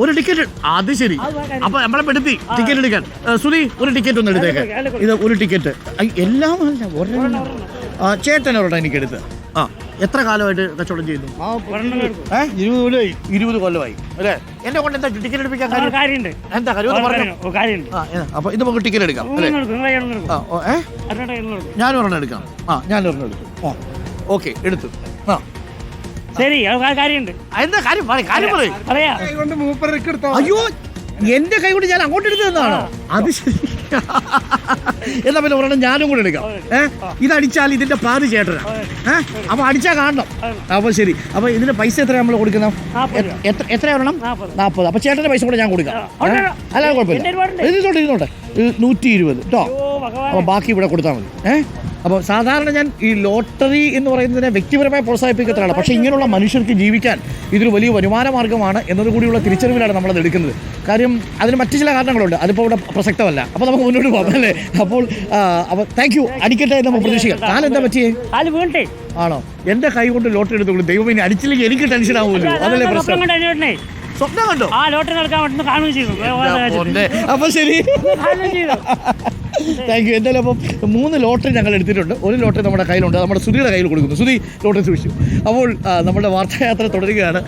ഒരു ടിക്കറ്റ്. അത് ശരി. അപ്പൊ നമ്മളെ പെടുത്തി ടിക്കറ്റ് എടുക്കാൻ. സുധി, ഒരു ടിക്കറ്റ് ഒന്ന് എടുത്തേക്ക്. ഇത് ഒരു ടിക്കറ്റ്. എല്ലാം അല്ല, ഒരെണ്ണം. ചേട്ടൻ ഒരെണ്ണം എനിക്ക് എടുത്ത്. ആ, എത്ര കാലമായിട്ട് കച്ചവടം ചെയ്യുന്നു? 20 കൊല്ലമായി അല്ലേ? എന്നെ കൊണ്ട് എന്താ ടിക്കറ്റ് എടുപ്പിക്കാൻ കാര്യം? എന്താ കാര്യം? അപ്പൊ ഇത് നമുക്ക് ടിക്കറ്റ് എടുക്കാം അല്ലേ? ഞാനും ഒരെണ്ണം എടുക്കാം. ഞാനും ഒരെണ്ണം എടുക്കും. ഓക്കെ, എടുത്തു. ശരി, കാര്യമുണ്ട്. എന്താ കാര്യം? പറയാ. അയ്യോ, എന്റെ കൈ കൊണ്ട് ഞാൻ അങ്ങോട്ട് എടുത്തു തന്നാണോ? അത് ശരി. എന്നാ പിന്നെ ഒരെണ്ണം ഞാനും കൂടെ എടുക്കാം. ഇതടിച്ചാൽ ഇതിന്റെ പാതി ചേട്ടനാ. അപ്പൊ അടിച്ചാൽ കാണണം. അപ്പൊ ശരി. അപ്പൊ ഇതിന്റെ പൈസ എത്രയാ നമ്മൾ കൊടുക്കണം? എത്ര ഒരെണ്ണം? 40. അപ്പൊ ചേട്ടന്റെ പൈസ കൂടെ ഞാൻ കൊടുക്കാം. അല്ല, കുഴപ്പമില്ല. ഇരുന്നോട്ടെ. 120 കേട്ടോ. അപ്പൊ ബാക്കി ഇവിടെ കൊടുത്താൽ മതി. അപ്പോൾ സാധാരണ ഞാൻ ഈ ലോട്ടറി എന്ന് പറയുന്നതിനെ വ്യക്തിപരമായി പ്രോത്സാഹിപ്പിക്കത്തിലാണ്. പക്ഷേ ഇങ്ങനെയുള്ള മനുഷ്യർക്ക് ജീവിക്കാൻ ഇതൊരു വലിയ വരുമാന മാർഗ്ഗമാണ് എന്നതുകൂടിയുള്ള തിരിച്ചറിവിലാണ് നമ്മളത് എടുക്കുന്നത്. കാര്യം അതിന് മറ്റു ചില കാരണങ്ങളുണ്ട്, അതിപ്പോൾ ഇവിടെ പ്രസക്തമല്ല. അപ്പോൾ നമുക്ക് മുന്നോട്ട് പോകാം അല്ലേ? അപ്പോൾ താങ്ക് യു. അടിക്കട്ടെ എന്ന് നമ്മൾ പ്രതീക്ഷിക്കാം. കാലെന്താ പറ്റിയേ? ആണോ? എൻ്റെ കൈ കൊണ്ട് ലോട്ടറി എടുത്തോളൂ. ദൈവം ഇനി അടിച്ചില്ലെങ്കിൽ എനിക്ക് ടെൻഷൻ ആവുമല്ലോ. അതല്ലേ പ്രശ്നം. സ്വപ്നം കണ്ടോ? അപ്പൊ ശരി, താങ്ക് യു. എന്തായാലും അപ്പം 3 ലോട്ടറി ഞങ്ങൾ എടുത്തിട്ടുണ്ട്. ഒരു ലോട്ടറി നമ്മുടെ കയ്യിലുണ്ട്, നമ്മുടെ സുധിയുടെ കയ്യിൽ കൊടുക്കുന്നു. സുധി ലോട്ടറി സൂക്ഷിച്ചു. അപ്പോൾ നമ്മുടെ വാർത്തായാത്ര തുടരുകയാണ്.